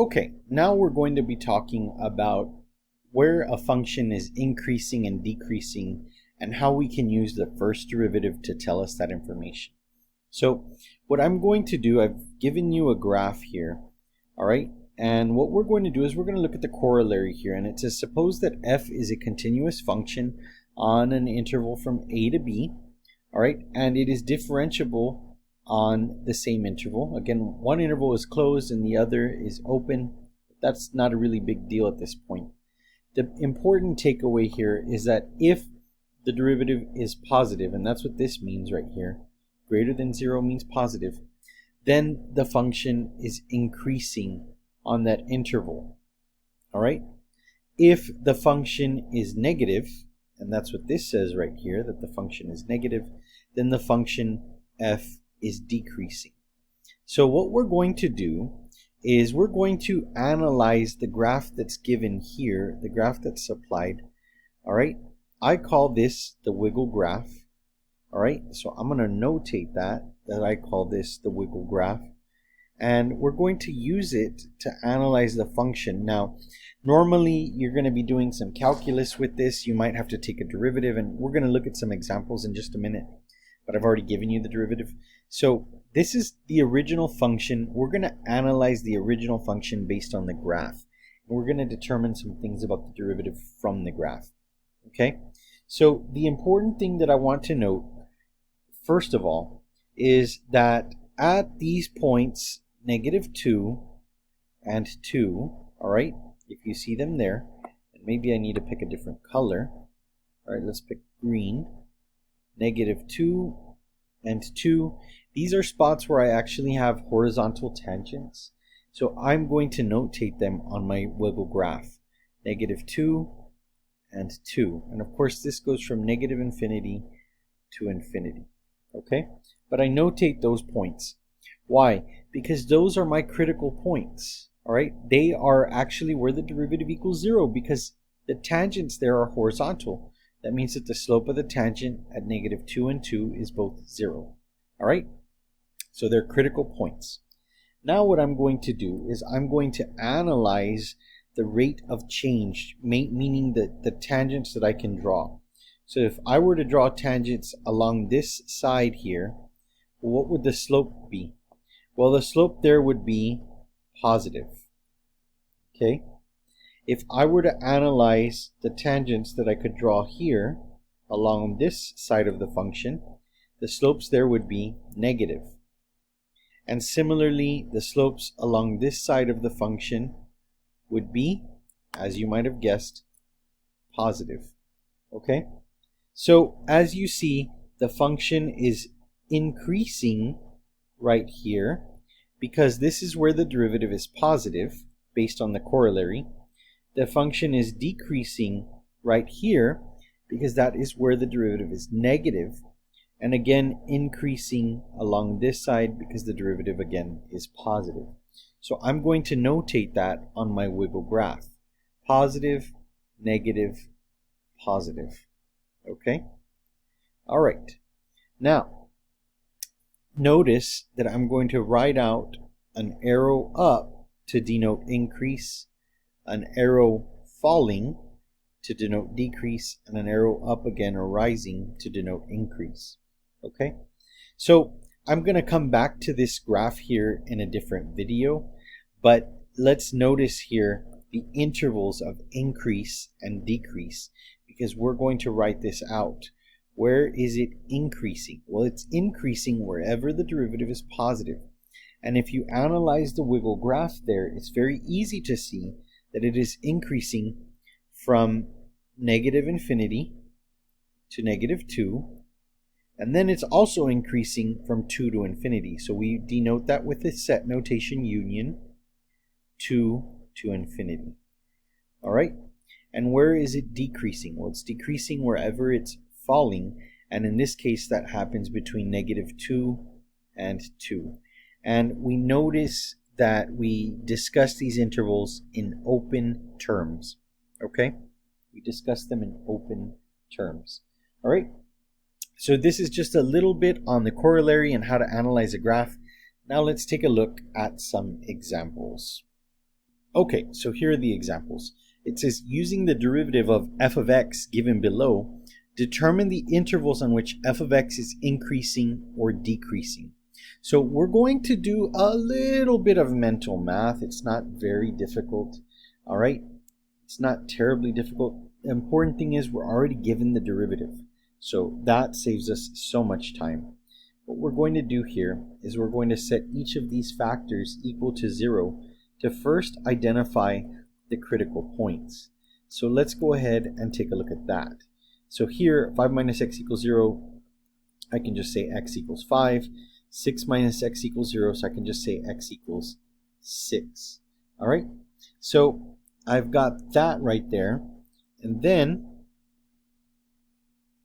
Okay, now we're going to be talking about where a function is increasing and decreasing and how we can use the first derivative to tell us that information. So what I'm going to do, I've given you a graph here, all right? And what we're going to do is we're going to look at the corollary here, and it says suppose that f is a continuous function on an interval from a to b, all right? And it is differentiable on the same interval. Again, one interval is closed and the other is open. That's not a really big deal at this point. The important takeaway here is that if the derivative is positive, and that's what this means right here, greater than 0 means positive, then the function is increasing on that interval. All right? If the function is negative, and that's what this says right here, that the function is negative, then the function f is decreasing. So what we're going to do is we're going to analyze the graph that's given here, the graph that's supplied. All right, I call this the wiggle graph. All right, so I'm going to notate that I call this the wiggle graph, and we're going to use it to analyze the function. Now, normally you're going to be doing some calculus with this. You might have to take a derivative, and we're going to look at some examples in just a minute, but I've already given you the derivative. So this is the original function. We're going to analyze the original function based on the graph. And we're going to determine some things about the derivative from the graph. Okay? So the important thing that I want to note, first of all, is that at these points, -2 and 2, all right, if you see them there, and maybe I need to pick a different color. All right, let's pick green. -2 and 2. These are spots where I actually have horizontal tangents. So I'm going to notate them on my wiggle graph. -2 and 2. And of course this goes from -infinity to infinity. Okay? But I notate those points. Why? Because those are my critical points. Alright? They are actually where the derivative equals 0 because the tangents there are horizontal. That means that the slope of the tangent at -2 and 2 is both 0. All right? So they're critical points. Now what I'm going to do is I'm going to analyze the rate of change, meaning the tangents that I can draw. So if I were to draw tangents along this side here, what would the slope be? Well, the slope there would be positive. Okay? If I were to analyze the tangents that I could draw here along this side of the function, the slopes there would be negative. And similarly, the slopes along this side of the function would be, as you might have guessed, positive. Okay? So as you see, the function is increasing right here because this is where the derivative is positive based on the corollary. The function is decreasing right here because that is where the derivative is negative, and again increasing along this side because the derivative again is positive. So I'm going to notate that on my wiggle graph. Positive, negative, positive. Okay? All right. Now, notice that I'm going to write out an arrow up to denote increase, an arrow falling to denote decrease, and an arrow up again or rising to denote increase. Okay, so I'm going to come back to this graph here in a different video, but let's notice here the intervals of increase and decrease because we're going to write this out. Where is it increasing? Well, it's increasing wherever the derivative is positive. And if you analyze the wiggle graph there, it's very easy to see that it is increasing from -infinity to -2, and then it's also increasing from 2 to infinity. So we denote that with the set notation union, 2 to infinity. All right? And where is it decreasing? Well, it's decreasing wherever it's falling, and in this case that happens between -2 and 2. And we notice that we discuss these intervals in open terms. Okay? We discuss them in open terms. All right? So this is just a little bit on the corollary and how to analyze a graph. Now let's take a look at some examples. Okay, so here are the examples. It says, using the derivative of f of x given below, determine the intervals on which f of x is increasing or decreasing. So we're going to do a little bit of mental math. It's not very difficult. All right, it's not terribly difficult. The important thing is we're already given the derivative. So that saves us so much time. What we're going to do here is we're going to set each of these factors equal to 0 to first identify the critical points. So let's go ahead and take a look at that. So here, 5 minus x equals 0, I can just say x equals 5. 6 minus x equals 0, so I can just say x equals 6. All right, so I've got that right there. And then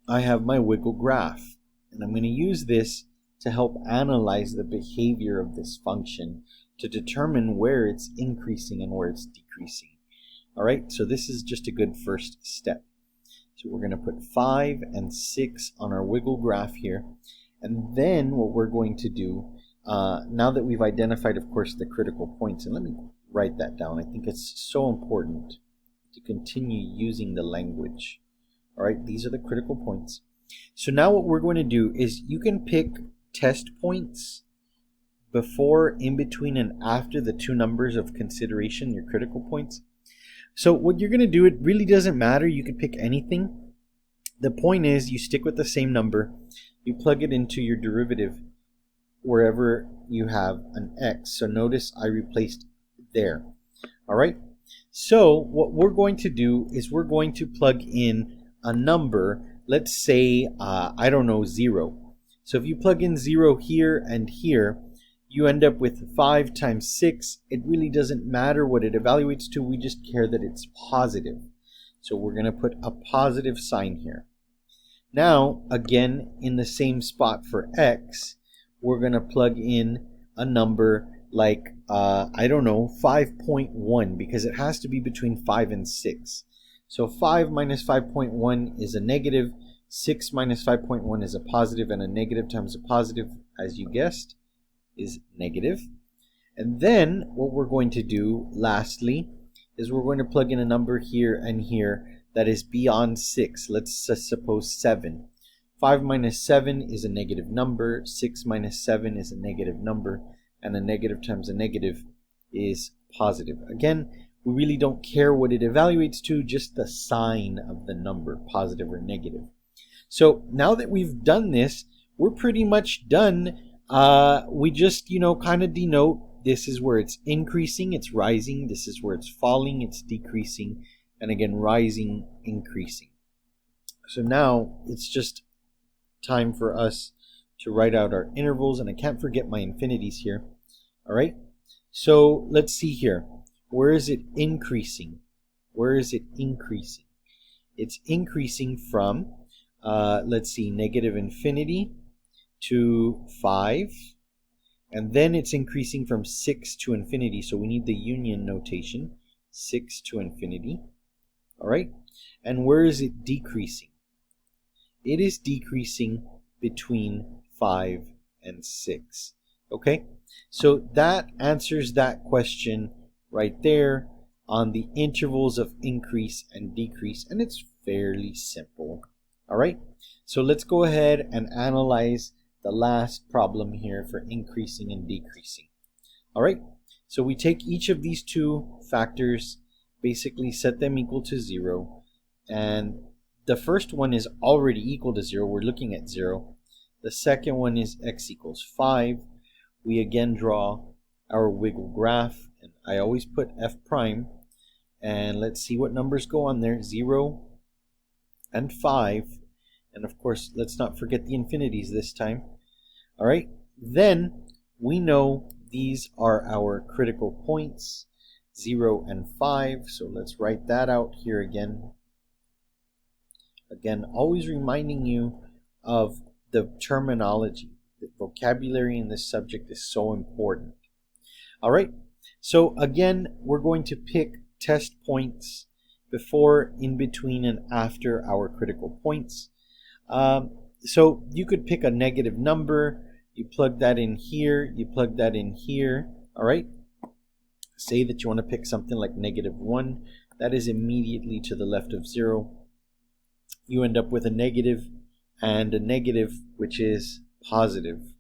I have my wiggle graph. And I'm going to use this to help analyze the behavior of this function to determine where it's increasing and where it's decreasing. All right, so this is just a good first step. So we're going to put 5 and 6 on our wiggle graph here. And then what we're going to do, now that we've identified, of course, the critical points, and let me write that down. I think it's so important to continue using the language. All right, these are the critical points. So now what we're going to do is you can pick test points before, in between, and after the two numbers of consideration, your critical points. So what you're going to do, it really doesn't matter. You could pick anything. The point is you stick with the same number. You plug it into your derivative wherever you have an x. So notice I replaced there. All right. So what we're going to do is we're going to plug in a number. Let's say, I don't know, 0. So if you plug in 0 here and here, you end up with 5 times 6. It really doesn't matter what it evaluates to. We just care that it's positive. So we're going to put a positive sign here. Now, again, in the same spot for x, we're going to plug in a number like, I don't know, 5.1, because it has to be between 5 and 6. So 5 minus 5.1 is a negative, 6 minus 5.1 is a positive, and a negative times a positive, as you guessed, is negative. And then what we're going to do, lastly, is we're going to plug in a number here and here that is beyond 6. Let's suppose 7. 5 minus 7 is a negative number. 6 minus 7 is a negative number. And a negative times a negative is positive. Again, we really don't care what it evaluates to, just the sign of the number, positive or negative. So now that we've done this, we're pretty much done. We just, kind of denote this is where it's increasing, it's rising. This is where it's falling, it's decreasing. And again, rising, increasing. So now it's just time for us to write out our intervals. And I can't forget my infinities here. All right. So let's see here. Where is it increasing? Where is it increasing? It's increasing from, let's see, negative infinity to 5. And then it's increasing from 6 to infinity. So we need the union notation, 6 to infinity. All right. And where is it decreasing? It is decreasing between 5 and 6. Okay. So that answers that question right there on the intervals of increase and decrease. And it's fairly simple. All right. So let's go ahead and analyze the last problem here for increasing and decreasing. All right. So we take each of these two factors, basically set them equal to 0. And the first one is already equal to 0. We're looking at 0. The second one is x equals 5. We again draw our wiggle graph. And I always put f prime. And let's see what numbers go on there. 0 and 5. And of course, let's not forget the infinities this time. All right. Then we know these are our critical points, 0 and 5. So let's write that out here again. Again, always reminding you of the terminology. The vocabulary in this subject is so important. All right. So again, we're going to pick test points before, in between, and after our critical points. So you could pick a negative number. You plug that in here. You plug that in here. All right. say that you want to pick something like -1, that is immediately to the left of 0. You end up with a negative and a negative, which is positive.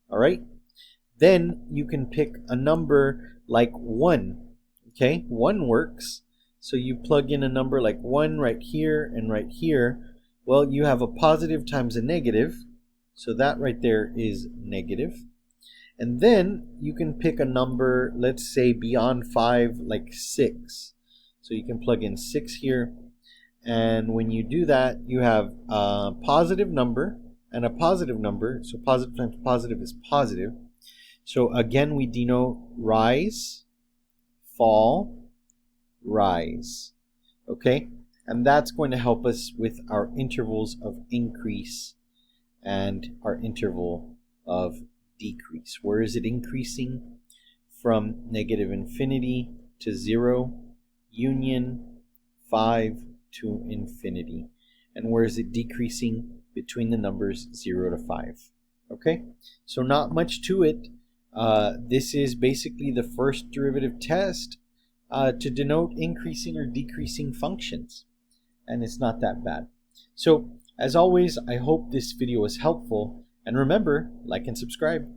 All right? Then you can pick a number like 1. Okay? 1 works. So you plug in a number like 1 right here and right here. Well, you have a positive times a negative. So that right there is negative. And then you can pick a number, let's say beyond 5, like 6. So you can plug in 6 here. And when you do that, you have a positive number and a positive number. So positive times positive is positive. So again, we denote rise, fall, rise. Okay? And that's going to help us with our intervals of increase and our interval of decrease. Where is it increasing? From -infinity to 0, union 5 to infinity. And where is it decreasing? Between the numbers 0 to 5. Okay? So not much to it. This is basically the first derivative test to denote increasing or decreasing functions. And it's not that bad. So, as always, I hope this video was helpful. And remember, like and subscribe.